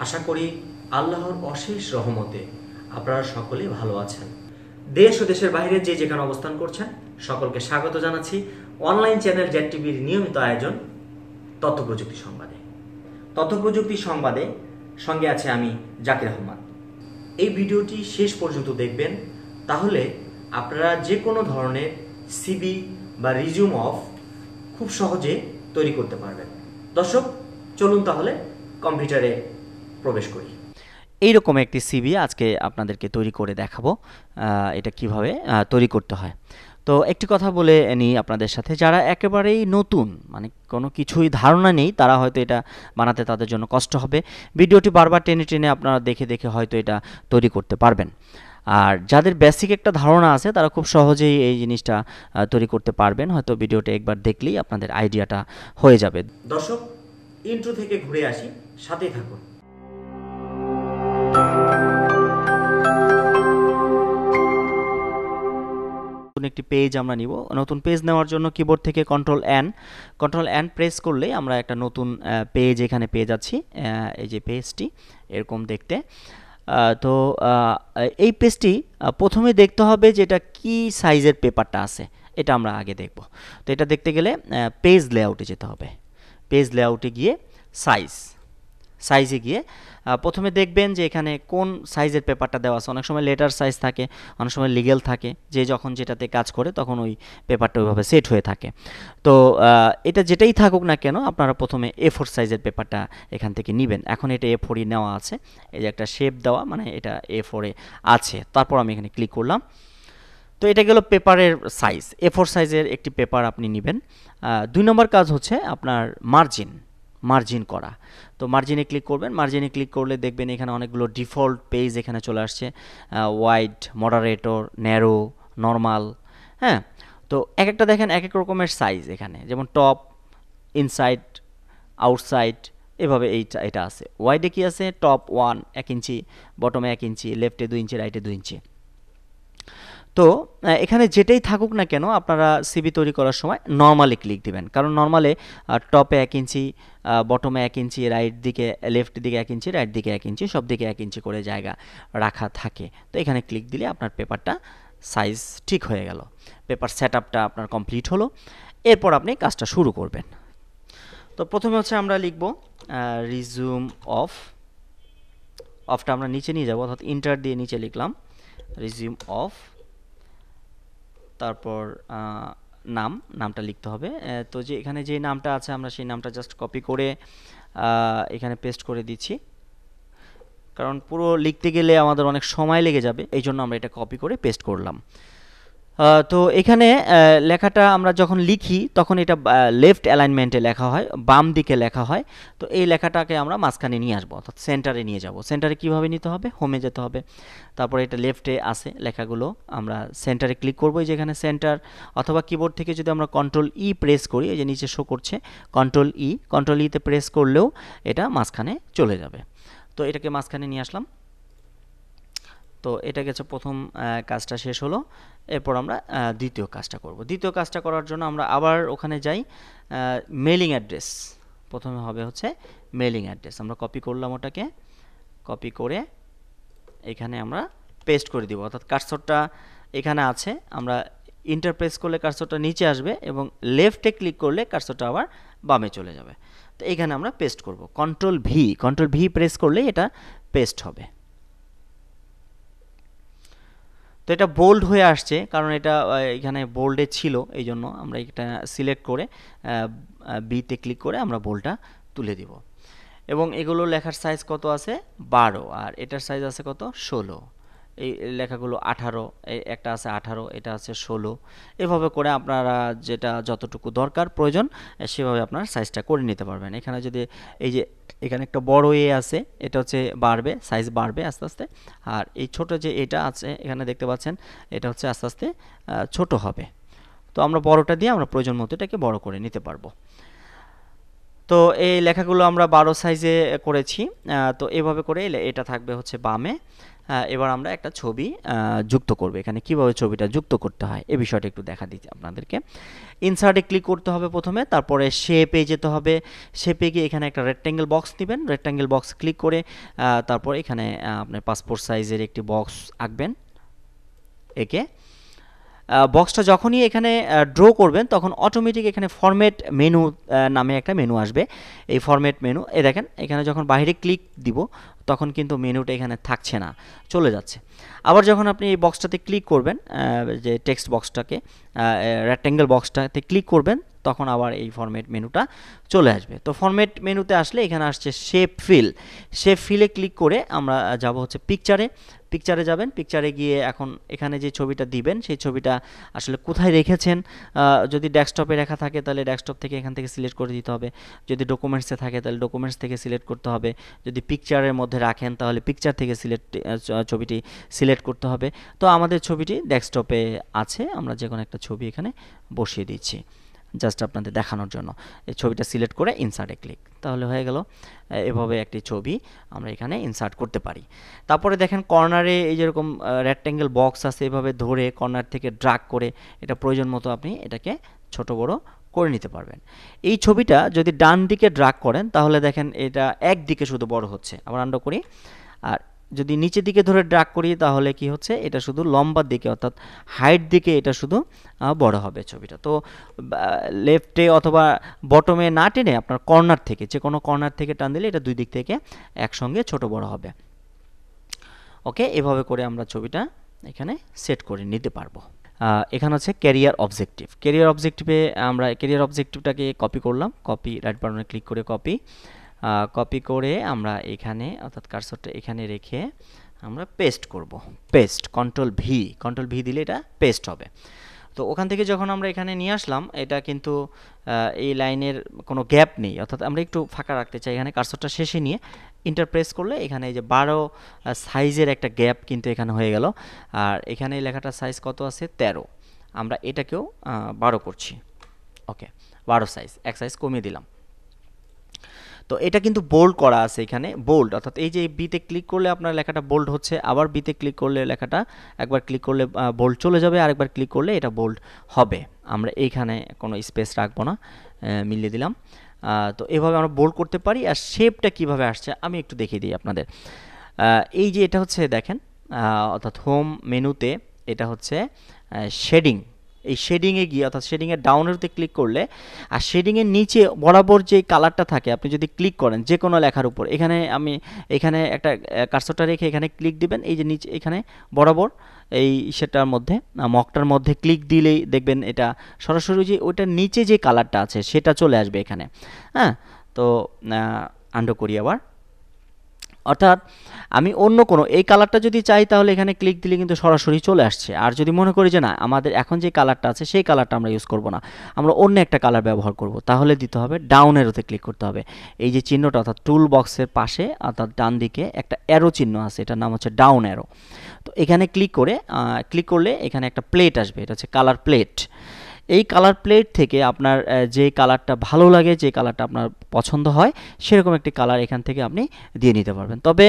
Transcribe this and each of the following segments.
আশা করি আল্লাহর অশেষ রহমতে আপনারা সকলে ভালো আছেন। দেশ ও দেশের বাইরে যে যেখানে অবস্থান করছেন সকলকে স্বাগত জানাচ্ছি অনলাইন চ্যানেল জেড টিভির নিয়মিত আয়োজন তথ্য প্রযুক্তি সংবাদে। তথ্য প্রযুক্তি সংবাদে সঙ্গে আছে আমি জাকির আহমদ। এই ভিডিওটি শেষ পর্যন্ত দেখবেন, তাহলে আপনারা যে কোনো ধরনের সিভি বা রিজিউম অফ খুব সহজে তৈরি করতে পারবেন। দর্শক, চলুন তাহলে কম্পিউটারে প্রবেশ করি। এইরকম একটি সিভি আজকে আপনাদেরকে তৈরি করে দেখাবো এটা কিভাবে তৈরি করতে হয়। তো একটি কথা বলে নিই আপনাদের সাথে, যারা একেবারেই নতুন, মানে কোনো কিছুই ধারণা নেই, তারা হয়তো এটা বানাতে তাদের জন্য কষ্ট হবে। ভিডিওটি বারবার টেনে টেনে আপনারা দেখে দেখে হয়তো এটা তৈরি করতে পারবেন। আর যাদের বেসিক একটা ধারণা আছে তারা খুব সহজেই এই জিনিসটা তৈরি করতে পারবেন। হয়তো ভিডিওটা একবার দেখলেই আপনাদের আইডিয়াটা হয়ে যাবে। দর্শক, ইন্ট্রো থেকে ঘুরে আসি, সাথেই থাকুন। একটি পেজ আমরা নিব। নতুন পেজ নেওয়ার জন্য কিবোর্ড থেকে কন্ট্রোল এন প্রেস করলেই আমরা একটা নতুন পেজ এখানে পেয়ে যাচ্ছি। এই যে পেজটি এরকম দেখতে। তো এই পেজটি প্রথমে দেখতে হবে যে এটা কি সাইজের পেপারটা আছে, এটা আমরা আগে দেখব। তো এটা দেখতে গেলে পেজ লেআউটে যেতে হবে। পেজ লেআউটে গিয়ে সাইজে গিয়ে প্রথমে দেখবেন যে এখানে কোন সাইজের পেপারটা দেওয়া আছে। অনেক সময় লেটার সাইজ থাকে, অনেক সময় লিগেল থাকে, যে যখন যেটাতে কাজ করে তখন ওই পেপারটা ওইভাবে সেট হয়ে থাকে। তো এটা যেটাই থাকুক না কেন, আপনারা প্রথমে A4 সাইজের পেপারটা এখান থেকে নেবেন। এখন এটা A4-ই নেওয়া আছে, এই যে একটা শেপ দেওয়া, মানে এটা A4-এ আছে। তারপর আমি এখানে ক্লিক করলাম। তো এটা গেল পেপারের সাইজ। A4 সাইজের একটি পেপার আপনি নেবেন। 2 নম্বর কাজ হচ্ছে আপনার মার্জিন করা। তো মার্জিনে ক্লিক করবেন। মার্জিনে ক্লিক করলে দেখবেন এখানে অনেকগুলো ডিফল্ট পেজ এখানে চলে আসছে, ওয়াইড, মডারেটর, ন্যারো, নর্মাল। হ্যাঁ, তো এক একটা দেখেন এক এক রকমের সাইজ এখানে, যেমন টপ, ইনসাইড, আউটসাইড, এভাবে এটা আছে। ওয়াইডে কি আছে? টপ 1 ইঞ্চি, বটমে 1 ইঞ্চি, লেফটে 2 ইঞ্চি, রাইটে 2 ইঞ্চি। তো এখানে যেটাই থাকুক না কেন, আপনারা সিভি তৈরি করার সময় নর্মালে ক্লিক দিবেন, কারণ নর্মালে টপে 1 ইঞ্চি, বটমে 1 ইঞ্চি, রাইট দিকে, লেফট দিকে 1 ইঞ্চি, রাইট দিকে 1 ইঞ্চি, সব দিকে 1 ইঞ্চি করে জায়গা রাখা থাকে। তো এখানে ক্লিক দিলে আপনার পেপারটা সাইজ ঠিক হয়ে গেল। পেপার সেটআপটা আপনার কমপ্লিট হলো। এরপর আপনি কাজটা শুরু করবেন। তো প্রথমে হচ্ছে আমরা লিখব রিজিউম অফটা আমরা নিচে নিয়ে যাব, অর্থাৎ ইন্টার দিয়ে নিচে লিখলাম রিজিউম অফ। তারপর নামটা লিখতে হবে। তো যে এখানে যে নামটা আছে আমরা সেই নামটা জাস্ট কপি করে এখানে পেস্ট করে দিচ্ছি, কারণ পুরো লিখতে গেলে আমাদের অনেক সময় লেগে যাবে, এই জন্য আমরা এটা কপি করে পেস্ট করলাম। তো এখানে লেখাটা আমরা যখন লিখি তখন এটা লেফট অ্যালাইনমেন্টে লেখা হয়, বাম দিকে লেখা হয়। তো এই লেখাটাকে আমরা মাঝখানে নিয়ে আসবো, অর্থাৎ সেন্টারে নিয়ে যাব। সেন্টারে কিভাবে নিতে হবে? হোমে যেতে হবে। তারপরে এটা লেফটে আছে লেখাগুলো, আমরা সেন্টারে ক্লিক করবো, যেখানে সেন্টার, অথবা কিবোর্ড থেকে যদি আমরা কন্ট্রোল ই প্রেস করি, এই যে নিচে শো করছে কন্ট্রোল ইতে প্রেস করলেও এটা মাঝখানে চলে যাবে। তো এটাকে মাঝখানে নিয়ে আসলাম। তো এটা গেছে প্রথম কাজটা শেষ হলো। এরপর আমরা দ্বিতীয় কাজটা করব। দ্বিতীয় কাজটা করার জন্য আমরা আবার ওখানে যাই, মেলিং অ্যাড্রেস। প্রথমে হবে হচ্ছে মেলিং অ্যাড্রেস। আমরা কপি করলাম, ওটাকে কপি করে এখানে আমরা পেস্ট করে দিব, অর্থাৎ কার্সরটা এখানে আছে। আমরা ইন্টার প্রেস করলে কার্সরটা নিচে আসবে এবং লেফটে ক্লিক করলে কার্সরটা আবার বামে চলে যাবে। তো এখানে আমরা পেস্ট করব। কন্ট্রোল ভি প্রেস করলে এটা পেস্ট হবে। তো এটা বোল্ড হয়ে আসছে, কারণ এটা এখানে বোল্ডে ছিল, এই জন্য আমরা এটা সিলেক্ট করে বিতে ক্লিক করে আমরা বোল্ডটা তুলে দিব। এবং এগুলো লেখার সাইজ কত আছে? 12, আর এটার সাইজ আছে কত? 16। এই লেখাগুলো 18, একটা আছে 18, এটা আছে 16। এভাবে করে আপনারা যেটা যতটুকু দরকার প্রয়োজন সেভাবে আপনার সাইজটা করে নিতে পারবেন। এখানে যদি এই যে এখানে একটা বড় আছে, এটা হচ্ছে বাড়বে, সাইজ বাড়বে আস্তে আস্তে। আর এই ছোট যে এটা আছে এখানে দেখতে পাচ্ছেন, এটা হচ্ছে আস্তে আস্তে ছোট হবে। তো আমরা বড়টা দিয়ে আমরা প্রয়োজন মতো এটাকে বড় করে নিতে পারবো। তো এই লেখাগুলো আমরা 12 সাইজে করেছি। তো এভাবে করে এটা থাকবে হচ্ছে বামে, এবার আমরা একটা ছবি যুক্ত করব। এখানে কিভাবে ছবিটা যুক্ত করতে হয় এই বিষয়টা একটু দেখা দিচ্ছি আপনাদেরকে। ইনসার্টে ক্লিক করতে হবে প্রথমে, তারপরে শেপে যেতে হবে। শেপে গিয়ে এখানে একটা রেক্ট্যাঙ্গেল বক্স নেবেন, রেক্ট্যাঙ্গেল বক্স ক্লিক করে তারপর এখানে আপনার পাসপোর্ট সাইজের একটি বক্স আঁকবেন। একে বক্সটা যখনই এখানে ড্র করবেন তখন অটোমেটিক এখানে ফরম্যাট মেনু নামে একটা মেনু আসবে। এই ফরম্যাট মেনু দেখেন এখানে যখন বাইরে ক্লিক দিব তখন কিন্তু মেনুটা এখানে থাকছে না, চলে যাচ্ছে। আবার যখন আপনি এই বক্সটাতে ক্লিক করবেন, যে টেক্সট বক্সটাকে রেক্ট্যাঙ্গেল বক্সটাতে ক্লিক করবেন, তখন আবার এই ফরম্যাট মেনুটা চলে আসবে। তো ফরম্যাট মেনুতে আসলে এখানে আসছে শেপ ফিল। শেপ ফিলে ক্লিক করে আমরা যাব হচ্ছে পিকচারে যাবেন। পিকচারে গিয়ে এখন এখানে যে ছবিটা দিবেন সেই ছবিটা আসলে কোথায় রেখেছেন, যদি ডেস্কটপে রাখা থাকে তাহলে ডেস্কটপ থেকে এখান থেকে সিলেক্ট করে দিতে হবে, যদি ডকুমেন্টসে থাকে তাহলে ডকুমেন্টস থেকে সিলেক্ট করতে হবে, যদি পিকচারের মধ্যে রাখেন তাহলে পিকচার থেকে ছবিটি সিলেক্ট করতে হবে। তো আমাদের ছবিটি ডেস্কটপে আছে, আমরা যে কোনো একটা ছবি এখানে বসিয়ে দিচ্ছি জাস্ট আপনাদের দেখানোর জন্য। এই ছবিটা সিলেক্ট করে ইনসার্টে ক্লিক, তাহলে হয়ে গেল। এভাবে একটি ছবি আমরা এখানে ইনসার্ট করতে পারি। তারপরে দেখেন কর্নারে এই যেরকম রেক্ট্যাঙ্গেল বক্স আছে, এভাবে ধরে কর্নার থেকে ড্রাগ করে এটা প্রয়োজন মতো আপনি এটাকে ছোট বড় করে নিতে পারবেন। এই ছবিটা যদি ডান দিকে ড্রাগ করেন তাহলে দেখেন এটা একদিকে শুধু বড় হচ্ছে। আবার আন্ডু করি, আর যদি নিচের দিকে ধরে ড্রাগ করি তাহলে কি হচ্ছে, এটা শুধু লম্বার দিকে অর্থাৎ হাইট দিকে এটা শুধু বড় হবে ছবিটা। তো লেফটে অথবা বটমে না টেনে আপনার কর্নার থেকে, যে কোনো কর্নার থেকে টান দিলে এটা দুই দিক থেকে একসঙ্গে ছোট বড় হবে। ওকে, এভাবে করে আমরা ছবিটা এখানে সেট করে নিতে পারবো। এখানে আছে ক্যারিয়ার অবজেক্টিভ। ক্যারিয়ার অবজেক্টিভটাকে কপি করলাম, কপি রাইট বাটনে ক্লিক করে কপি করে আমরা এখানে অর্থাৎ কার্সরটা এখানে রেখে আমরা পেস্ট করব। পেস্ট কন্ট্রোল ভি দিলে এটা পেস্ট হবে। তো ওখান থেকে যখন আমরা এখানে নিয়ে আসলাম, এটা কিন্তু এই লাইনের কোনো গ্যাপ নেই, অর্থাৎ আমরা একটু ফাঁকা রাখতে চাই। এখানে কার্সরটা শেষে নিয়ে ইন্টার প্রেস করলে এখানে এই যে 12 সাইজের একটা গ্যাপ কিন্তু এখানে হয়ে গেল। আর এখানে লেখাটার সাইজ কত আছে, 13। আমরা এটাকেও 12 করছি। ওকে, 12 সাইজ, এক সাইজ কমিয়ে দিলাম। তো এটা কিন্তু বোল্ড করা আছে এখানে, বোল্ড অর্থাৎ এই যে বিতে ক্লিক করলে আপনার লেখাটা বোল্ড হচ্ছে, আবার বিতে ক্লিক করলে লেখাটা একবার ক্লিক করলে বোল্ড চলে যাবে, আরেকবার ক্লিক করলে এটা বোল্ড হবে। আমরা এইখানে কোনো স্পেস রাখবো না, মিলিয়ে দিলাম। তো এভাবে আমরা বোল্ড করতে পারি। আর শেপটা কিভাবে আসছে আমি একটু দেখিয়ে দিই আপনাদের। এই যে এটা হচ্ছে দেখেন, অর্থাৎ হোম মেনুতে এটা হচ্ছে শেডিং। এই শেডিংয়ে গিয়ে অর্থাৎ শেডিংয়ের ডাউনেরতে ক্লিক করলে আর শেডিংয়ের নিচে বরাবর যে কালারটা থাকে আপনি যদি ক্লিক করেন যে কোনো লেখার উপর, এখানে একটা কার্সরটা রেখে এখানে ক্লিক দিবেন, এই যে নিচে এখানে বরাবর এই সেটার মধ্যে মকটার মধ্যে ক্লিক দিলেই দেখবেন এটা সরাসরি যে ওইটার নিচে যে কালারটা আছে সেটা চলে আসবে এখানে। হ্যাঁ, তো আন্ডু করি আবার। অর্থাৎ আমি অন্য কোনো এই কালারটা যদি চাই তাহলে এখানে ক্লিক দিলে কিন্তু সরাসরি চলে আসছে। আর যদি মনে করি যে না আমাদের এখন যে কালারটা আছে সেই কালারটা আমরা ইউজ করব না, আমরা অন্য একটা কালার ব্যবহার করব, তাহলে দিতে হবে ডাউন এরোতে ক্লিক করতে হবে। এই যে চিহ্নটা অর্থাৎ টুল বক্সের পাশে অর্থাৎ ডান দিকে একটা অ্যারো চিহ্ন আছে, এটার নাম হচ্ছে ডাউন অ্যারো। তো এখানে ক্লিক করলে এখানে একটা প্লেট আসবে, এটা হচ্ছে কালার প্লেট। এই কালার প্লেট থেকে আপনার যে কালারটা ভালো লাগে, যে কালারটা আপনার পছন্দ হয় সেরকম একটি কালার এখান থেকে আপনি দিয়ে নিতে পারবেন। তবে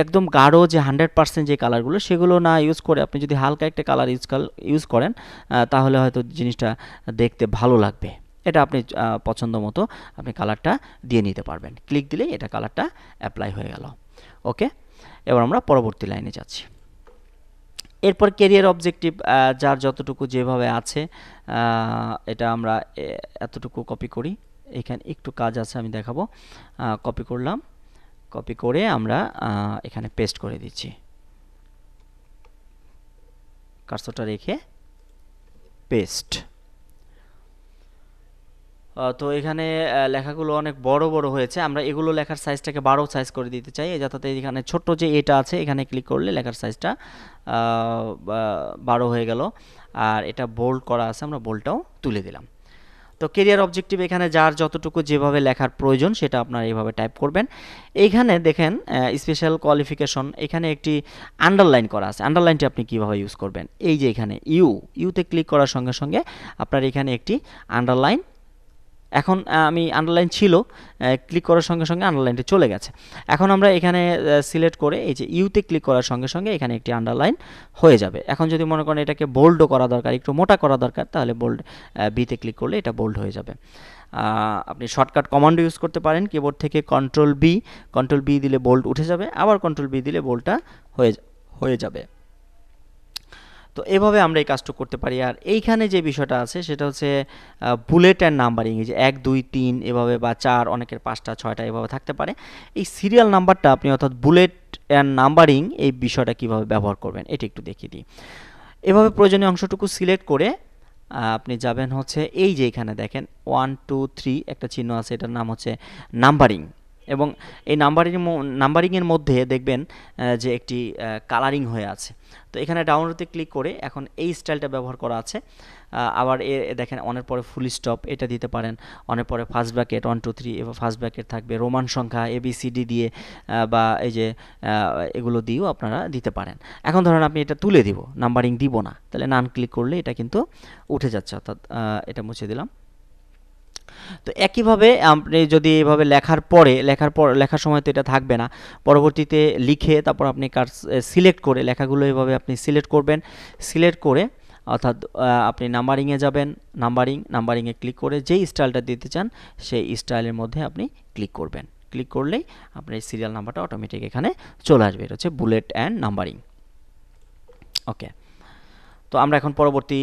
একদম গাঢ় যে 100% যে কালারগুলো সেগুলো না ইউজ করে আপনি যদি হালকা একটা কালার ইউজ করেন তাহলে হয়তো জিনিসটা দেখতে ভালো লাগবে। এটা আপনি পছন্দ মতো আপনি কালারটা দিয়ে নিতে পারবেন। ক্লিক দিলেই এটা কালারটা অ্যাপ্লাই হয়ে গেল। ওকে, এবার আমরা পরবর্তী লাইনে যাচ্ছি। এরপর ক্যারিয়ার অবজেক্টিভ যার যতটুকু যেভাবে আছে এটা আমরা এতটুকু কপি করি। এখানে একটু কাজ আছে আমি দেখাবো। কপি করলাম, কপি করে আমরা এখানে পেস্ট করে দিচ্ছি, কার্সরটা রেখে পেস্ট। তো এখানে লেখাগুলো অনেক বড় বড় হয়েছে, আমরা এগুলো লেখার সাইজটাকে 12 সাইজ করে দিতে চাই, যাতে এখানে ছোট্ট যে এটা আছে এখানে ক্লিক করলে লেখার সাইজটা 12 হয়ে গেল। আর এটা বোল্ড করা আছে, আমরা বোল্ডটাও তুলে দিলাম। তো ক্যারিয়ার অবজেক্টিভ এখানে যার যতটুকু যেভাবে লেখার প্রয়োজন সেটা আপনারা এইভাবে টাইপ করবেন। এইখানে দেখেন স্পেশাল কোয়ালিফিকেশন, এখানে একটি আন্ডারলাইন করা আছে। আন্ডারলাইনটি আপনি কিভাবে ইউজ করবেন, এই যে এখানে ইউতে ক্লিক করার সঙ্গে সঙ্গে আপনার এখানে একটি আন্ডারলাইন এখন আমি আন্ডারলাইন ছিল, ক্লিক করার সঙ্গে সঙ্গে আন্ডারলাইনটা চলে গেছে। এখন আমরা এখানে সিলেক্ট করে এই যে ইউতে ক্লিক করার সঙ্গে সঙ্গে এখানে একটি আন্ডারলাইন হয়ে যাবে। এখন যদি মনে করেন এটাকে বোল্ডও করা দরকার, একটু মোটা করা দরকার, তাহলে বোল্ড বিতে ক্লিক করলে এটা বোল্ড হয়ে যাবে। আপনি শর্টকাট কমান্ড ইউজ করতে পারেন কিবোর্ড থেকে কন্ট্রোল বি দিলে বোল্ড উঠে যাবে, আবার কন্ট্রোল বি দিলে বোল্ডটা হয়ে যাবে। তো এভাবে আমরা এই কাজটা করতে পারি। আর এইখানে যে বিষয়টা আছে সেটা হচ্ছে বুলেট অ্যান্ড নাম্বারিং, এই যে 1 2 3 এভাবে বা 4, অনেকের 5টা 6টা এভাবে থাকতে পারে। এই সিরিয়াল নাম্বারটা আপনি অর্থাৎ বুলেট অ্যান্ড নাম্বারিং এই বিষয়টা কিভাবে ব্যবহার করবেন এটা একটু দেখিয়ে দিই। এভাবে প্রয়োজনীয় অংশটুকু সিলেক্ট করে আপনি যাবেন হচ্ছে এই যে এখানে দেখেন 1 2 3 একটা চিহ্ন আছে, এটার নাম হচ্ছে নাম্বারিং। এবং এই নাম্বারিংয়ের মধ্যে দেখবেন যে একটি কালারিং হয়ে আছে। তো এখানে ডাউনলোডে ক্লিক করে এখন এই স্টাইলটা ব্যবহার করা আছে। আবার দেখেন অনের পরে ফুল স্টপ এটা দিতে পারেন, অনের পরে ফার্স্ট ব্র্যাকেট 1 2 3 এবার ফার্স্ট ব্র্যাকেট থাকবে, রোমান সংখ্যা ABCD দিয়ে বা এই যে এগুলো দিয়েও আপনারা দিতে পারেন। এখন ধরেন আপনি এটা তুলে দিব, নাম্বারিং দিব না, তাহলে নান ক্লিক করলে এটা কিন্তু উঠে যাচ্ছে, অর্থাৎ এটা মুছে দিলাম। তো একইভাবে আপনি যদি এভাবে লেখার সময় তো এটা থাকবে না, পরবর্তীতে লিখে তারপর আপনি সিলেক্ট করে লেখাগুলো এভাবে আপনি সিলেক্ট করবেন। সিলেক্ট করে অর্থাৎ আপনি নাম্বারিংয়ে যাবেন, নাম্বারিংয়ে ক্লিক করে যেই স্টাইলটা দিতে চান সেই স্টাইলের মধ্যে আপনি ক্লিক করবেন। ক্লিক করলেই আপনার এই সিরিয়াল নাম্বারটা অটোমেটিক এখানে চলে আসবে। এটা হচ্ছে বুলেট অ্যান্ড নাম্বারিং। ওকে, তো আমরা এখন পরবর্তী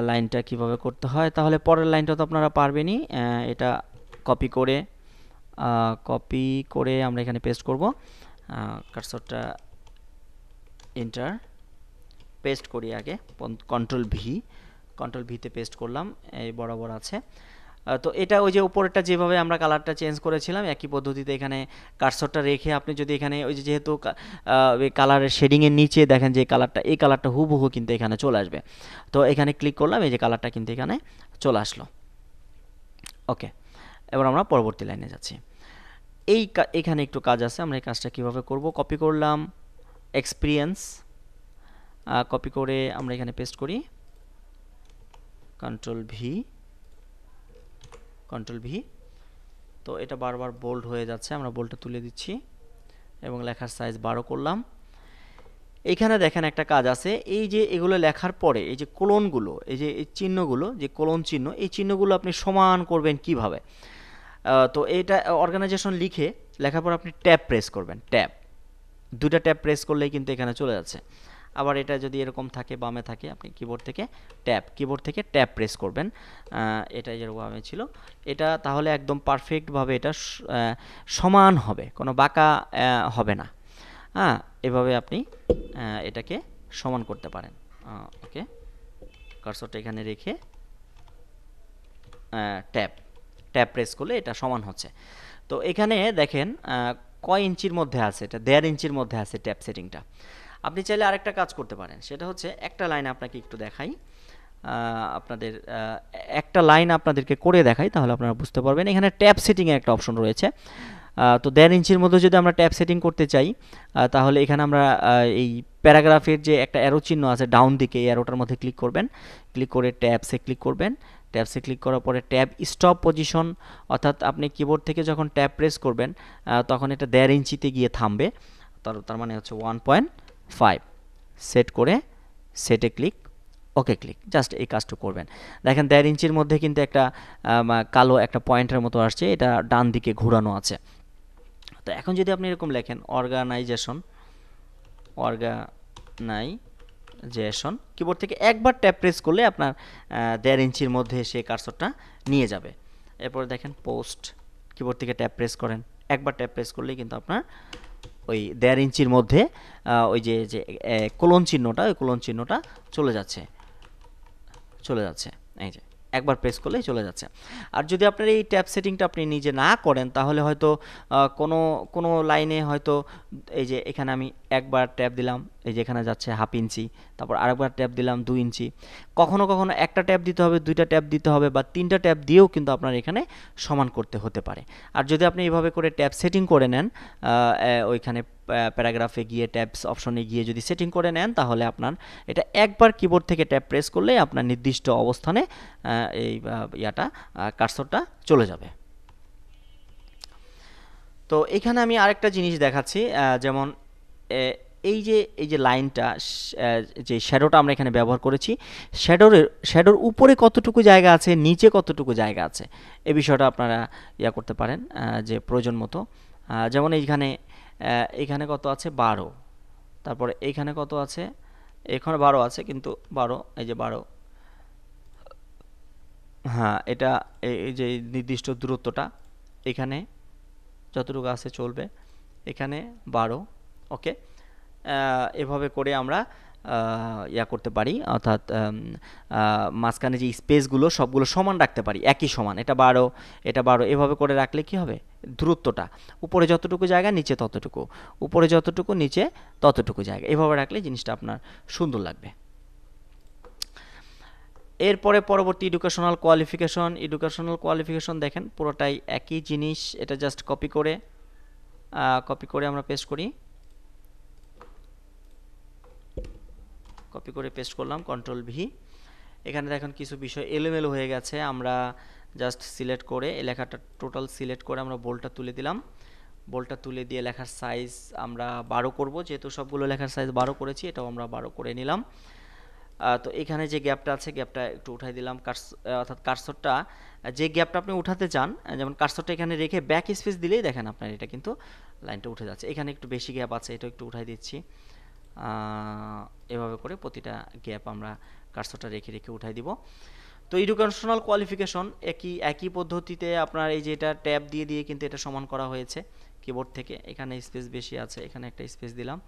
লাইনটা কিভাবে করতে হয়, তাহলে পরের লাইনটা তো আপনারা পারবেনই। এটা কপি করে আমরা এখানে পেস্ট করব। কার্সরটা এন্টার, পেস্ট করি আগে, কন্ট্রোল ভিতে পেস্ট করলাম, এই বরাবর আছে। তো এটা ওই যে উপরেরটা যেভাবে আমরা কালারটা চেঞ্জ করেছিলাম একই পদ্ধতিতে এখানে কার্সরটা রেখে আপনি যদি এখানে ওই যে যেহেতু কালারের শেডিংয়ের নিচে দেখেন যে এই কালারটা হুবহু কিন্তু এখানে চলে আসবে। তো এখানে ক্লিক করলাম, এই যে কালারটা কিন্তু এখানে চলে আসলো। ওকে, এবার আমরা পরবর্তী লাইনে যাচ্ছি। এখানে একটু কাজ আছে, আমরা এই কাজটা কিভাবে করব, কপি করলাম, এক্সপিরিয়েন্স, কপি করে আমরা এখানে পেস্ট করি, কন্ট্রোল ভি। তো এটা বারবার বোল্ড হয়ে যাচ্ছে, আমরা বোল্ডটা তুলে দিচ্ছি এবং লেখার সাইজ 12 করলাম। এইখানে দেখেন একটা কাজ আছে, এই যে এগুলো লেখার পরে এই যে কোলনগুলো, এই যে এই চিহ্নগুলো, যে কোলন চিহ্ন, এই চিহ্নগুলো আপনি সমান করবেন কিভাবে। তো এটা অর্গানাইজেশন লেখার পর আপনি ট্যাব প্রেস করবেন, দুটা ট্যাব প্রেস করলেই কিন্তু এখানে চলে যাচ্ছে। আবার এটা যদি এরকম থাকে, বামে থাকে, আপনি কিবোর্ড থেকে ট্যাব প্রেস করবেন। এটা যেরকম বামে ছিল এটা, তাহলে একদম পারফেক্টভাবে এটা সমান হবে, কোনো বাঁকা হবে না। এভাবে আপনি এটাকে সমান করতে পারেন। ওকে, কার্সরটা এখানে রেখে ট্যাব প্রেস করলে এটা সমান হচ্ছে। তো এখানে দেখেন কয় ইঞ্চির মধ্যে আছে, এটা 1.5 ইঞ্চির মধ্যে আছে ট্যাব সেটিংটা। আপনি চাইলে আরেকটা কাজ করতে পারেন, সেটা হচ্ছে একটা লাইন আপনাকে একটু দেখাই, একটা লাইন আপনাদেরকে করে দেখাই, তাহলে আপনারা বুঝতে পারবেন। এখানে ট্যাব সেটিংয়ের একটা অপশন রয়েছে। তো 1.5 ইঞ্চির মধ্যে যদি আমরা ট্যাব সেটিং করতে চাই, তাহলে এখানে আমরা এই প্যারাগ্রাফের যে একটা অ্যারো চিহ্ন আছে ডাউন দিকে, এই অ্যারোটার মধ্যে ক্লিক করবেন, ক্লিক করে ট্যাবসে ক্লিক করবেন। ট্যাবসে ক্লিক করার পরে ট্যাব স্টপ পজিশন, অর্থাৎ আপনি কিবোর্ড থেকে যখন ট্যাব প্রেস করবেন তখন এটা 1.5 ইঞ্চিতে গিয়ে থামবে, তার মানে হচ্ছে 1.5। সেট করে সেটে ক্লিক, ওকে ক্লিক, জাস্ট এই কাজটা করবেন। দেখেন 1.5 ইঞ্চির মধ্যে কিন্তু একটা কালো একটা পয়েন্টের মতো আসছে, এটা ডান দিকে ঘোরানো আছে। তো এখন যদি আপনি এরকম লেখেন অর্গানাইজেশন, কিবোর্ড থেকে একবার ট্যাপ প্রেস করলে আপনার 1.5 ইঞ্চির মধ্যে সেই কার্সরটা নিয়ে যাবে। এরপরে দেখেন পোস্ট, কিবোর্ড থেকে ট্যাপ প্রেস করেন, একবার ট্যাপ প্রেস করলেই কিন্তু আপনার ওই 1.5 ইঞ্চির মধ্যে ওই যে কোলন চিহ্নটা, ওই কোলন চিহ্নটা চলে যাচ্ছে, এই যে একবার প্রেস করলেই চলে যাচ্ছে। আর যদি আপনার এই ট্যাব সেটিংটা আপনি নিজে না করেন, তাহলে হয়তো কোনো লাইনে হয়তো এই যে এখানে আমি একবার ট্যাপ দিলাম, এই যে এখানে যাচ্ছে 1/2 ইঞ্চি, তারপর আরেকবার ট্যাপ দিলাম 2 ইঞ্চি। কখনো কখনো একটা ট্যাপ দিতে হবে, দুইটা ট্যাপ দিতে হবে, বা তিনটা ট্যাপ দিয়েও কিন্তু আপনার এখানে সমান করতে হতে পারে। আর যদি আপনি এইভাবে করে ট্যাপ সেটিং করে নেন, ওইখানে প্যারাগ্রাফে গিয়ে ট্যাবস অপশনে গিয়ে যদি সেটিং করে নেন, তাহলে আপনার এটা একবার কিবোর্ড থেকে ট্যাপ প্রেস করলেই আপনার নির্দিষ্ট অবস্থানে এই কার্সরটা চলে যাবে। তো এখানে আমি আরেকটা জিনিস দেখাচ্ছি, যেমন এই যে লাইনটা, যে শ্যাডোটা আমরা এখানে ব্যবহার করেছি, শ্যাডোর উপরে কতটুকু জায়গা আছে, নিচে কতটুকু জায়গা আছে, এই বিষয়টা আপনারা করতে পারেন যে প্রয়োজন মতো। যেমন এখানে কত আছে 12, তারপরে এইখানে কত আছে, এখানে 12 আছে, কিন্তু 12, এই যে 12, হ্যাঁ এটা এই যে নির্দিষ্ট দূরত্বটা এখানে যতটুকু আছে চলবে, এখানে 12। ওকে, এভাবে করে আমরা করতে পারি, অর্থাৎ মাঝখানে যে স্পেসগুলো সবগুলো সমান রাখতে পারি, একই সমান, এটা 12, এটা 12, এভাবে করে রাখলে কি হবে, দূরত্বটা উপরে যতটুকু জায়গা নিচে ততটুকু, উপরে যতটুকু নিচে ততটুকু জায়গা, এভাবে রাখলে জিনিসটা আপনার সুন্দর লাগবে। এরপরে পরবর্তী এডুকেশনাল কোয়ালিফিকেশন দেখেন পুরোটাই একই জিনিস, এটা জাস্ট কপি করে আমরা পেস্ট করি, কপি করে পেস্ট করলাম, কন্ট্রোল ভি। এখানে দেখেন কিছু বিষয় এলোমেলো হয়ে গেছে, আমরা জাস্ট সিলেক্ট করে এই লেখাটা টোটাল সিলেক্ট করে আমরা বোল্ডটা তুলে দিলাম, বোল্ডটা তুলে দিয়ে লেখার সাইজ আমরা 12 করব, যেহেতু সবগুলো লেখার সাইজ 12 করেছি, এটাও আমরা 12 করে নিলাম। তো এখানে যে গ্যাপটা আছে, গ্যাপটা একটু উঠাই দিলাম, অর্থাৎ কার্সরটা যে গ্যাপটা আপনি উঠাতে চান, যেমন কার্সরটা এখানে রেখে ব্যাক স্পেস দিলেই দেখেন আপনার এটা কিন্তু লাইনটা উঠে যাচ্ছে। এখানে একটু বেশি গ্যাপ আছে, এটা একটু উঠাই দিচ্ছি, এভাবে করে প্রতিটা গ্যাপ আমরা কার্সরটা রেখে রেখে উঠাই দিব। তো এডুকেশনাল কোয়ালিফিকেশন একই পদ্ধতিতে আপনার এই যে এটা ট্যাব দিয়ে দিয়ে কিন্তু এটা সমান করা হয়েছে কিবোর্ড থেকে। এখানে স্পেস বেশি আছে, এখানে একটা স্পেস দিলাম,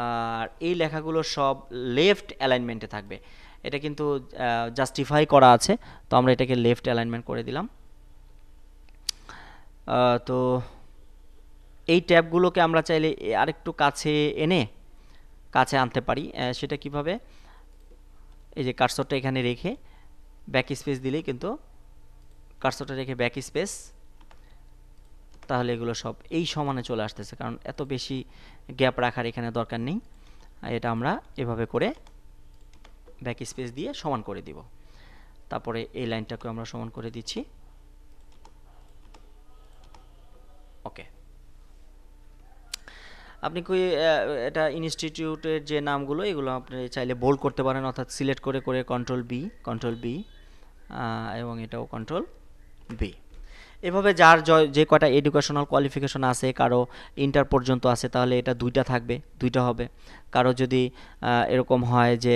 আর এই লেখাগুলো সব লেফট অ্যালাইনমেন্টে থাকবে, এটা কিন্তু জাস্টিফাই করা আছে, তো আমরা এটাকে লেফট অ্যালাইনমেন্ট করে দিলাম। তো এই ট্যাবগুলোকে আমরা চাইলে আরেকটু কাছে আনতে পারি, সেটা কিভাবে, এই যে কার্সরটা এখানে রেখে ব্যাক স্পেস দিলেই কিন্তু, কার্সরটা রেখে ব্যাক স্পেস, তাহলে এগুলো সব এই সমানে চলে আসতেছে, কারণ এত বেশি গ্যাপ রাখার এখানে দরকার নেই। এটা আমরা এভাবে করে ব্যাক স্পেস দিয়ে সমান করে দিব। তারপরে এই লাইনটাকে আমরা সমান করে দিচ্ছি। ওকে, আপনি কি এটা ইনস্টিটিউটের যে নামগুলো এগুলো আপনি চাইলে বোল্ড করতে পারেন, অর্থাৎ সিলেক্ট করে করে কন্ট্রোল বি এবং এটাও কন্ট্রোল বি। এভাবে যার যে কটা এডুকেশনাল কোয়ালিফিকেশন আছে, কারো ইন্টার পর্যন্ত আছে, তাহলে এটা দুইটা হবে। কারো যদি এরকম হয় যে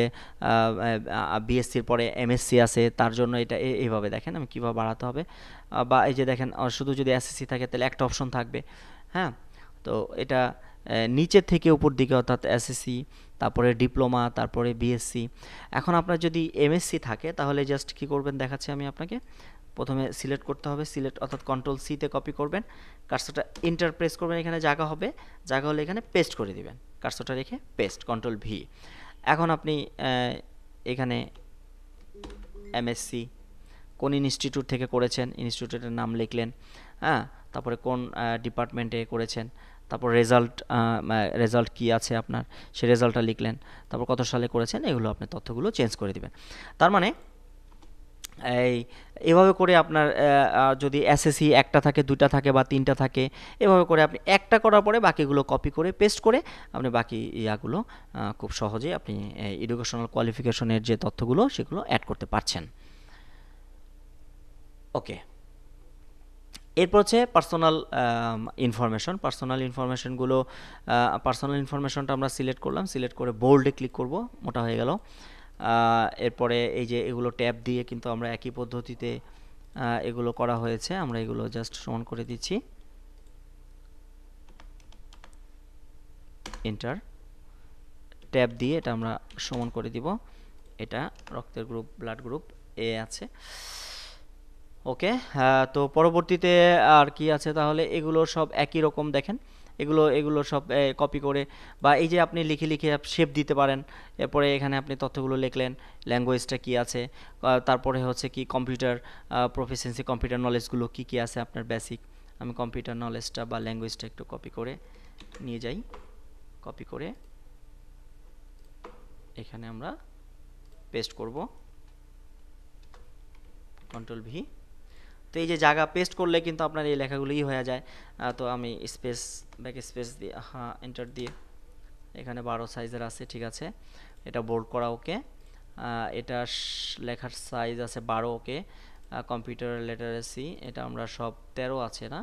বিএসসির পরে এমএসসি আছে, তার জন্য এটা এইভাবে দেখেন আমি কীভাবে বাড়াতে হবে, বা এই যে দেখেন শুধু যদি এসএসসি থাকে তাহলে একটা অপশন থাকবে, হ্যাঁ। তো এটা নিচের থেকে উপর দিকে, অর্থাৎ এসএসসি, তারপরে ডিপ্লোমা, তারপরে বিএসসি। এখন আপনার যদি এমএসসি থাকে তাহলে জাস্ট কি করবেন দেখাচ্ছি আমি আপনাকে। প্রথমে সিলেক্ট করতে হবে, অর্থাৎ কন্ট্রোল সিতে কপি করবেন, কার্সরটা এন্টার প্রেস করবেন, এখানে জায়গা হলে এখানে পেস্ট করে দিবেন, কার্সরটা রেখে পেস্ট, কন্ট্রোল ভি। এখন আপনি এখানে এমএসসি কোন ইনস্টিটিউট থেকে করেছেন, ইনস্টিটিউটের নাম লিখলেন, হ্যাঁ, তারপরে কোন ডিপার্টমেন্টে করেছেন, তারপর রেজাল্ট কি আছে আপনার, সেই রেজাল্টটা লিখলেন, তারপর কত সালে করেছেন, এগুলো আপনি তথ্যগুলো চেঞ্জ করে দিবেন। তার মানে এভাবে করে আপনার যদি এসএসসি একটা থাকে, দুইটা থাকে বা তিনটা থাকে, এভাবে করে আপনি একটা করার পরে বাকিগুলো কপি করে পেস্ট করে আপনি বাকি ইয়াগুলো খুব সহজে আপনি এডুকেশনাল কোয়ালিফিকেশনের যে তথ্যগুলো সেগুলো অ্যাড করতে পারছেন। ওকে, এরপর হচ্ছে পার্সোনাল ইনফরমেশনটা আমরা সিলেক্ট করলাম, সিলেক্ট করে বোল্ডে ক্লিক করব, মোটা হয়ে গেল। এরপরে এই যে এগুলো ট্যাব দিয়ে কিন্তু আমরা একই পদ্ধতিতে এগুলো করা হয়েছে, আমরা এগুলো জাস্ট সমান করে দিচ্ছি, এন্টার, ট্যাব দিয়ে এটা আমরা সমান করে দিব। এটা রক্তের গ্রুপ, ব্লাড গ্রুপ এ আছে। ওকে, তো পরবর্তীতে আর কি আছে, তাহলে এগুলো সব একই রকম দেখেন, এগুলো এগুলো সব কপি করে, বা এই যে আপনি লিখে লিখে শেপ দিতে পারেন। এরপরে এখানে আপনি তথ্যগুলো লিখলেন, ল্যাঙ্গুয়েজটা কি আছে, তারপরে হচ্ছে কি কম্পিউটার প্রফিসিয়েন্সি, কম্পিউটার নলেজগুলো কি কি আছে আপনার বেসিক। আমি কম্পিউটার নলেজটা বা ল্যাঙ্গুয়েজটা একটু কপি করে নিয়ে যাই, কপি করে এখানে আমরা পেস্ট করব, কন্ট্রোল ভি। তো এই যে জায়গা পেস্ট করলে কিন্তু আপনার এই লেখাগুলোই হয়ে যায়। তো আমি স্পেস, ব্যাক স্পেস দিয়ে, হ্যাঁ এন্টার দিয়ে, এখানে 12 সাইজের আছে, ঠিক আছে, এটা বোল্ড করা ওকে। এটা লেখার সাইজ আছে 12 ওকে। কম্পিউটার লিটারেসি এটা আমরা সব 13 আছে না,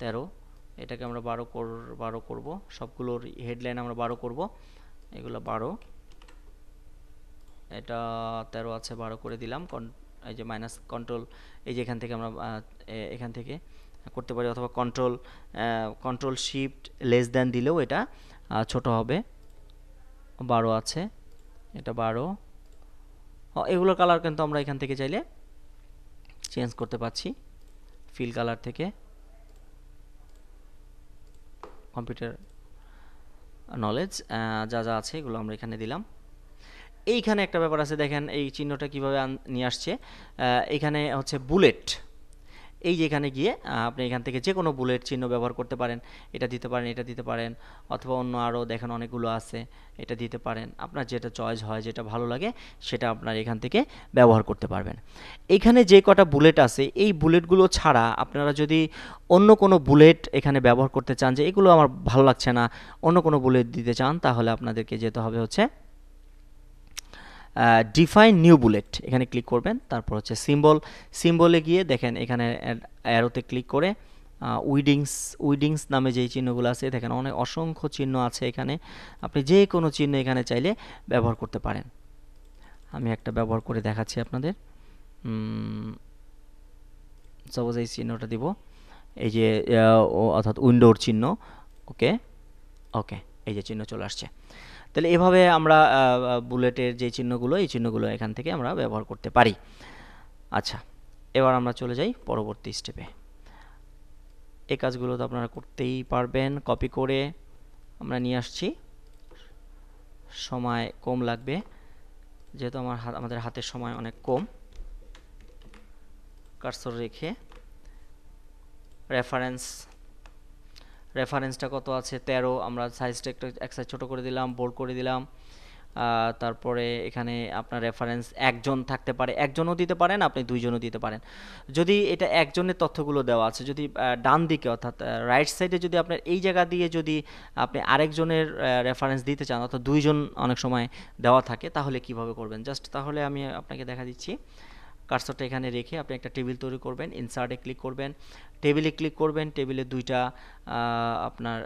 13, এটাকে আমরা 12 করব, সবগুলোর হেডলাইন আমরা 12 করব, এগুলো 12, এটা 13 আছে, 12 করে দিলাম। এই যে মাইনাস কন্ট্রোল, এই যে এখান থেকে আমরা এখান থেকে করতে পারি, অথবা কন্ট্রোল শিফট লেস দেন দিলেও এটা ছোট হবে। 12 আছে, এটা 12। এগুলোর কালার কিন্তু আমরা এখান থেকে চাইলে চেঞ্জ করতে পারছি, ফিল কালার থেকে। কম্পিউটার নলেজ যা যা আছে এগুলো আমরা এখানে দিলাম। এইখানে একটা ব্যাপার আছে, দেখেন এই চিহ্নটা কিভাবে নিয়ে আসছে। এখানে হচ্ছে বুলেট, এই যে এখানে গিয়ে আপনি এখান থেকে যে কোনো বুলেট চিহ্ন ব্যবহার করতে পারেন, এটা দিতে পারেন, এটা দিতে পারেন, অথবা অন্য আরও দেখেন অনেকগুলো আছে, এটা দিতে পারেন। আপনার যেটা চয়েস হয়, যেটা ভালো লাগে সেটা আপনার এখান থেকে ব্যবহার করতে পারবেন। এখানে যে কটা বুলেট আছে, এই বুলেটগুলো ছাড়া আপনারা যদি অন্য কোনো বুলেট এখানে ব্যবহার করতে চান, যে এগুলো আমার ভালো লাগছে না, অন্য কোনো বুলেট দিতে চান, তাহলে আপনাদেরকে যেতে হবে হচ্ছে ডিফাইন নিউ বুলেট, এখানে ক্লিক করবেন। তারপর হচ্ছে সিম্বলে গিয়ে দেখেন এখানে অ্যারোতে ক্লিক করে উইডিংস নামে যেই চিহ্নগুলো আছে, দেখেন অনেক অসংখ্য চিহ্ন আছে এখানে, আপনি যে কোনো চিহ্ন এখানে চাইলে ব্যবহার করতে পারেন। আমি একটা ব্যবহার করে দেখাচ্ছি আপনাদের। সাপোজ এই চিহ্নটা দিব, এই যে অর্থাৎ উইন্ডোর চিহ্ন, ওকে ওকে, এই যে চিহ্ন চলে আসছে। তাহলে এভাবে আমরা বুলেটের যে চিহ্নগুলো, এই চিহ্নগুলো এখান থেকে আমরা ব্যবহার করতে পারি। আচ্ছা, এবার আমরা চলে যাই পরবর্তী স্টেপে। এই কাজগুলো তো আপনারা করতেই পারবেন, কপি করে আমরা নিয়ে আসছি, সময় কম লাগবে যেহেতু আমাদের হাতের সময় অনেক কম। কার্সর রেখে রেফারেন্সটা কত আছে 13, আমরা সাইজটা একটু এক সাইজ ছোটো করে দিলাম, বোল্ড করে দিলাম। তারপরে এখানে আপনার রেফারেন্স একজন থাকতে পারে, একজনও দিতে পারেন, আপনি দুইজনও দিতে পারেন। যদি এটা একজনের তথ্যগুলো দেওয়া আছে, যদি ডান দিকে অর্থাৎ রাইট সাইডে যদি আপনার এই জায়গা দিয়ে যদি আপনি আরেকজনের রেফারেন্স দিতে চান, অর্থাৎ দুইজন অনেক সময় দেওয়া থাকে, তাহলে কিভাবে করবেন, জাস্ট তাহলে আমি আপনাকে দেখা দিচ্ছি। কার্সরটা এখানে রেখে আপনি একটা টেবিল তৈরি করবেন, ইনসার্টে ক্লিক করবেন, টেবিলে ক্লিক করবেন, টেবিলে আপনার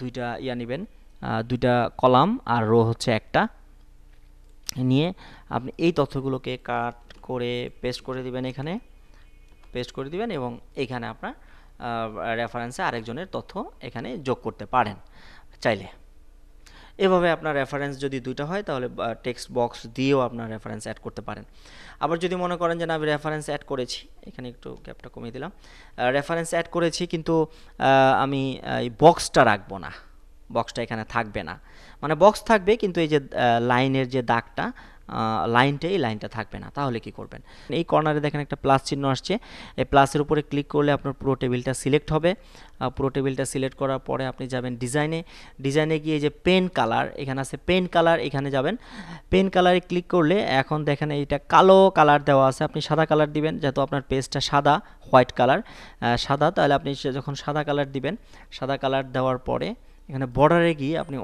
দুইটা নেবেন, দুইটা কলাম আর রো হচ্ছে একটা, নিয়ে আপনি এই তথ্যগুলোকে কাট করে পেস্ট করে দিবেন, এখানে পেস্ট করে দিবেন, এবং এখানে আপনার রেফারেন্সে আরেকজনের তথ্য এখানে যোগ করতে পারেন চাইলে। এভাবে আপনার রেফারেন্স যদি দুইটা হয়, তাহলে টেক্সট বক্স দিয়েও আপনার রেফারেন্স অ্যাড করতে পারেন। আবার যদি মনে করেন যে না, আমি রেফারেন্স অ্যাড করেছি, এখানে একটু গ্যাপটা কমিয়ে দিলাম, রেফারেন্স অ্যাড করেছি কিন্তু আমি এই বক্সটা রাখবো না, বক্সটা এখানে থাকবে না, মানে বক্স থাকবে কিন্তু এই যে লাইনের যে দাগটা, এই লাইনটা থাকবে না, তাহলে কি করবেন? এই কর্নারে দেখেন একটা প্লাস চিহ্ন আসছে, এই প্লাসের উপরে ক্লিক করলে আপনার পুরো টেবিলটা সিলেক্ট হবে। পুরো টেবিলটা সিলেক্ট করার পরে আপনি যাবেন ডিজাইনে গিয়ে যে পেন কালার, এখানে আছে পেন কালার, এখানে যাবেন। পেন কালারে ক্লিক করলে এখন দেখেন এইটা কালো কালার দেওয়া আছে, আপনি সাদা কালার দিবেন, যেহেতু আপনার পেজটা সাদা, হোয়াইট কালার সাদা, তাহলে আপনি যখন সাদা কালার দিবেন, সাদা কালার দেওয়ার পরে এখানে বর্ডারে গিয়ে আপনি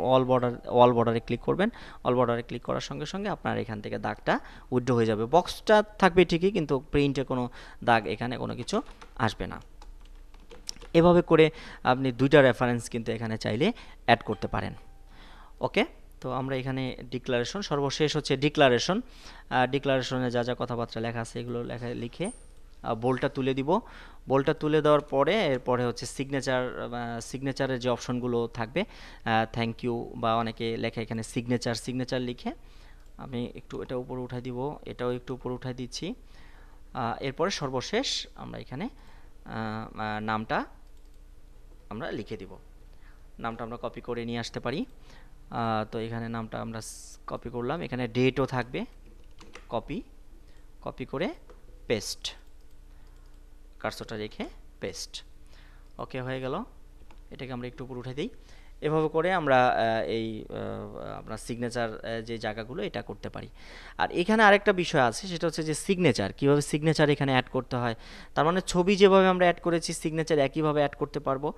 অল বর্ডারে ক্লিক করবেন। অল বর্ডারে ক্লিক করার সঙ্গে সঙ্গে আপনার এখান থেকে দাগটা উইথড্র হয়ে যাবে। বক্সটা থাকবে ঠিকই, কিন্তু প্রিন্টে কোনো দাগ, এখানে কোনো কিছু আসবে না। এভাবে করে আপনি দুইটা রেফারেন্স কিন্তু এখানে চাইলে অ্যাড করতে পারেন। ওকে, তো আমরা এখানে ডিক্লারেশন, সর্বশেষ হচ্ছে ডিক্লারেশনে যা যা কথাবার্তা লেখা আছে এগুলো লিখে বোল্ডটা তুলে দিব। বোল্ডটা তুলে দেওয়ার পরে এরপরে হচ্ছে সিগনেচারের যে অপশনগুলো থাকবে, থ্যাংক ইউ বা অনেকে লেখা, এখানে সিগনেচার লিখে আমি একটু এটা উপরে উঠাই দিব, এটাও একটু উপরে উঠাই দিচ্ছি। এরপরে সর্বশেষ আমরা এখানে নামটা আমরা লিখে দিব। নামটা আমরা কপি করে নিয়ে আসতে পারি। তো এখানে নামটা আমরা কপি করলাম, এখানে ডেটও থাকবে, কপি কপি করে পেস্ট, কার্সরটা রেখে পেস্ট। ওকে হয়ে গেল। এটাকে আমরা একটু উপরে উঠে দিই। এভাবে করে আমরা এই আপনার সিগনেচার যে জায়গাগুলো এটা করতে পারি। আর এখানে আরেকটা বিষয় আছে, সেটা হচ্ছে যে সিগনেচার, কীভাবে সিগনেচার এখানে অ্যাড করতে হয়। তার মানে ছবি যেভাবে আমরা অ্যাড করেছি সিগনেচার একইভাবে অ্যাড করতে পারবো।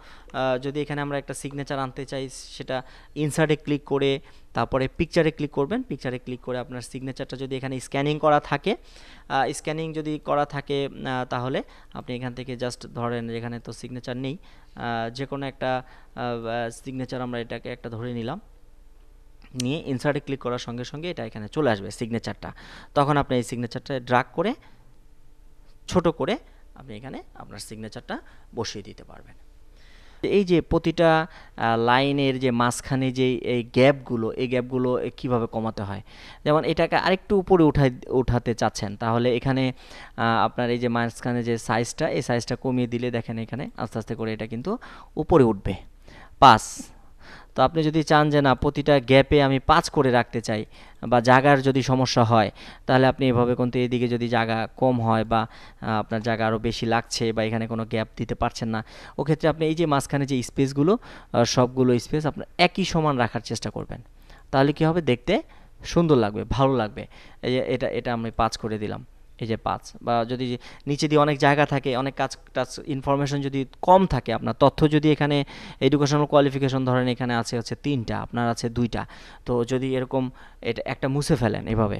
যদি এখানে আমরা একটা সিগনেচার আনতে চাই, সেটা ইনসার্টে ক্লিক করে তারপরে পিকচারে ক্লিক করবেন। পিকচারে ক্লিক করে আপনার সিগনেচারটা যদি এখানে স্ক্যানিং করা থাকে, যদি করা থাকে তাহলে আপনি এখান থেকে জাস্ট ধরেন, এখানে তো সিগনেচার নেই, যে কোনো একটা সিগনেচার আমরা এটাকে একটা ধরে নিলাম, নিয়ে ইনসার্টে ক্লিক করার সঙ্গে সঙ্গে এটা এখানে চলে আসবে সিগনেচারটা। তখন আপনি এই সিগনেচারটা ড্র্যাগ করে ছোট করে আপনি এখানে আপনার সিগনেচারটা বসিয়ে দিতে পারবেন। এই যে প্রতিটা লাইনের যে মাঝখানে যে এই গ্যাপগুলো কীভাবে কমাতে হয়, যেমন এটাকে আরেকটু উপরে উঠাতে চাচ্ছেন, তাহলে এখানে আপনার এই যে মাঝখানে যে সাইজটা, এই সাইজটা কমিয়ে দিলে দেখেন এখানে আস্তে আস্তে করে এটা কিন্তু উপরে উঠবে 5। তো আপনি যদি চান যে না প্রতিটা গ্যাপে আমি 5 করে রাখতে চাই, বা জায়গার যদি সমস্যা হয়, তাহলে আপনি এভাবে কিন্তু এদিকে যদি জায়গা কম হয় বা আপনার জায়গা আরও বেশি লাগছে বা এখানে কোনো গ্যাপ দিতে পারছেন না, ওক্ষেত্রে আপনি এই যে মাঝখানে যে স্পেসগুলো, সবগুলো স্পেস আপনার একই সমান রাখার চেষ্টা করবেন। তাহলে কি হবে, দেখতে সুন্দর লাগবে, ভালো লাগবে। এই যে এটা আমি 5 করে দিলাম, এই যে 5। বা যদি নিচে দিয়ে অনেক জায়গা থাকে, অনেক কাজ ইনফরমেশন যদি কম থাকে, আপনার তথ্য যদি এখানে এডুকেশনাল কোয়ালিফিকেশন ধরেন এখানে আছে হচ্ছে 3টা, আপনার আছে 2টা, তো যদি এরকম এটা একটা মুছে ফেলেন এভাবে,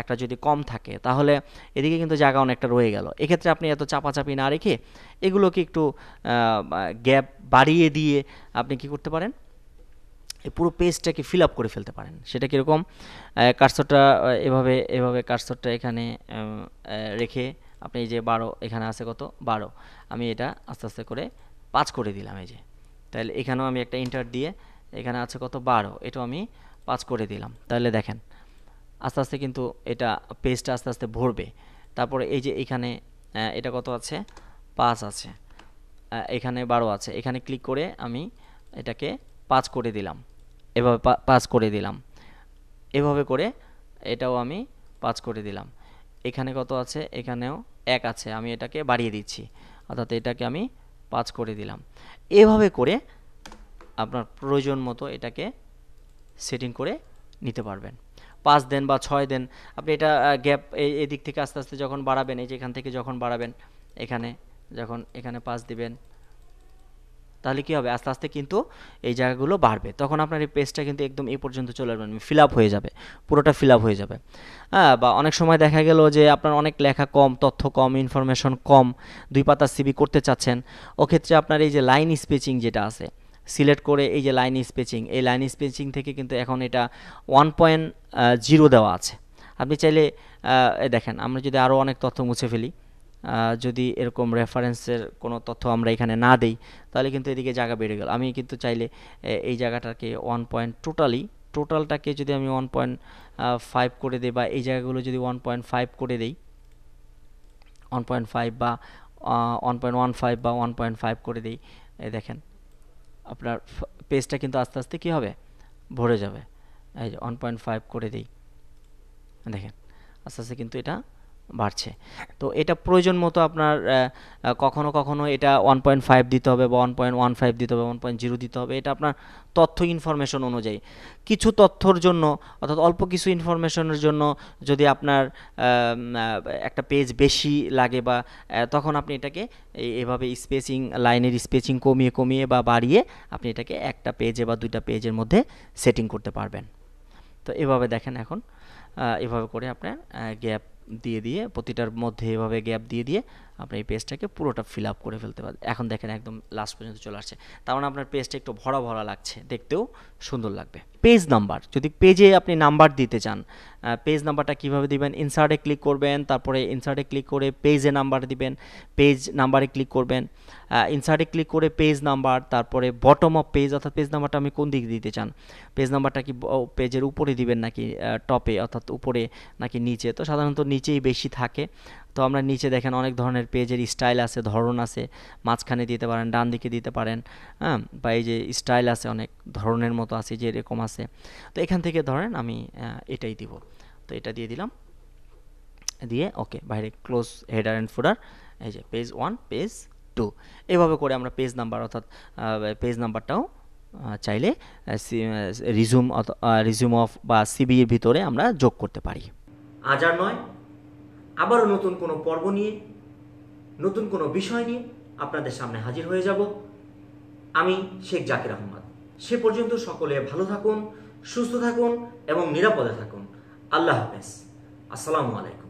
একটা যদি কম থাকে, তাহলে এদিকে কিন্তু জায়গা অনেকটা রয়ে গেল। এক্ষেত্রে আপনি এত চাপাচাপি না রেখে এগুলোকে একটু গ্যাপ বাড়িয়ে দিয়ে আপনি কি করতে পারেন, এই পুরো পেজটাকে ফিল আপ করে ফেলতে পারেন। সেটা কীরকম, কার্সরটা এভাবে কার্সরটা এখানে রেখে আপনি এই যে 12 এখানে আছে কত 12, আমি এটা আস্তে আস্তে করে 5 করে দিলাম। এই যে তাহলে এখানেও আমি একটা ইন্টার দিয়ে, এখানে আছে কত 12, এটাও আমি 5 করে দিলাম। তাহলে দেখেন আস্তে আস্তে কিন্তু এটা পেজটা আস্তে আস্তে ভরবে। তারপরে এই যে এখানে এটা কত আছে 5 আছে, এখানে 12 আছে, এখানে ক্লিক করে আমি এটাকে 5 করে দিলাম, এভাবে 5 করে দিলাম, এভাবে করে এটাও আমি 5 করে দিলাম। এখানে কত আছে, এখানেও 1 আছে, আমি এটাকে বাড়িয়ে দিচ্ছি, অর্থাৎ এটাকে আমি 5 করে দিলাম। এভাবে করে আপনার প্রয়োজন মতো এটাকে সেটিং করে নিতে পারবেন। 5 দেন বা 6 দেন, আপনি এটা গ্যাপ এই দিক থেকে আস্তে আস্তে যখন বাড়াবেন, এই যে এখান থেকে যখন বাড়াবেন, এখানে 5 দিবেন, তাহলে কি হবে, আস্তে আস্তে কিন্তু এই জায়গাগুলো বাড়বে। তখন আপনার এই পেজটা কিন্তু একদম এই পর্যন্ত চলে আসবে, ফিল আপ হয়ে যাবে, পুরোটা ফিল আপ হয়ে যাবে। বা অনেক সময় দেখা গেল যে আপনার অনেক লেখা কম, তথ্য কম, ইনফরমেশন কম, 2 পাতার সিভি করতে চাচ্ছেন, ওক্ষেত্রে আপনার এই যে লাইন স্পেসিং যেটা আছে, সিলেক্ট করে এই যে লাইন স্পেসিং, এই লাইন স্পেসিং থেকে কিন্তু এখন এটা 1.0 দেওয়া আছে। আপনি চাইলে দেখেন, আমরা যদি আরও অনেক তথ্য মুছে ফেলি, যদি এরকম রেফারেন্সের কোনো তথ্য আমরা এখানে না দেই, তাহলে কিন্তু এদিকে জায়গা বেড়ে গেল। আমি কিন্তু চাইলে এই জায়গাটাকে টোটালটাকে যদি আমি 1.5 করে দিই, বা এই জায়গাগুলো যদি 1.5 করে দেই, 1.5 বা 1.15 বা 1.5 করে দিই, দেখেন আপনার পেজটা কিন্তু আস্তে আস্তে কী হবে, ভরে যাবে। এই যে 1.5 করে দিই, দেখেন আস্তে আস্তে কিন্তু এটা বাড়ছে। তো এটা প্রয়োজন মতো আপনার কখনো কখনো এটা 1.5 দিতে হবে, বা 1.15 দিতে হবে, 1.0 দিতে হবে, এটা আপনার তথ্য ইনফরমেশন অনুযায়ী। কিছু তথ্যর জন্য, অর্থাৎ অল্প কিছু ইনফরমেশনের জন্য যদি আপনার একটা পেজ বেশি লাগে, বা তখন আপনি এটাকে এভাবে স্পেসিং, লাইনের স্পেসিং কমিয়ে কমিয়ে বা বাড়িয়ে আপনি এটাকে একটা পেজে বা 2টা পেজের মধ্যে সেটিং করতে পারবেন। তো এভাবে দেখেন, এখন এভাবে করে আপনার গ্যাপ দিয়ে প্রতিটার মধ্যে এভাবে গ্যাপ দিয়ে আপনি এই পেজটাকে পুরোটা ফিল আপ করে ফেলতে পারেন। এখন দেখেন একদম লাস্ট পর্যন্ত চলে আসছে, তার মানে আপনার পেজটা একটু ভরা ভরা লাগছে, দেখতেও সুন্দর লাগবে। পেজ নাম্বার, যদি পেজে আপনি নাম্বার দিতে চান, পেজ নাম্বারটা কীভাবে দিবেন, ইনসার্টে ক্লিক করবেন, তারপরে ইনসার্টে ক্লিক করে পেজে নাম্বার দিবেন, পেজ নাম্বারে ক্লিক করবেন, ইনসার্টে ক্লিক করে পেজ নাম্বার, তারপরে বটম অফ পেজ, অর্থাৎ পেজ নাম্বারটা আমি কোন দিকে দিতে চান, পেজ নাম্বারটা কি পেজের উপরে দিবেন নাকি টপে, অর্থাৎ উপরে নাকি নিচে, তো সাধারণত নিচেই বেশি থাকে, তো আমরা নিচে দেখেন অনেক ধরনের পেজের স্টাইল আছে, ধরন আছে, মাঝখানে দিতে পারেন, ডান দিকে দিতে পারেন, হ্যাঁ, বা এই যে স্টাইল আছে অনেক ধরনের মতো আছে, যে এরকম আছে। তো এখান থেকে ধরেন আমি এটাই দিব, তো এটা দিয়ে দিলাম, দিয়ে ওকে, বাইরে ক্লোজ হেডার অ্যান্ড ফুডার, এই যে পেজ 1 পেজ 2, এভাবে করে আমরা পেজ নাম্বার অর্থাৎ পেজ নাম্বারটাও চাইলে রিজিউম অফ বা সিবির ভিতরে আমরা যোগ করতে পারি। আজ আর নয়, আবারও নতুন কোনো পর্ব নিয়ে, নতুন কোনো বিষয় নিয়ে আপনাদের সামনে হাজির হয়ে যাব। আমি শেখ জাকির আহমদ। সে পর্যন্ত সকলে ভালো থাকুন, সুস্থ থাকুন এবং নিরাপদে থাকুন। আল্লাহ হাফেজ। আসসালামু আলাইকুম।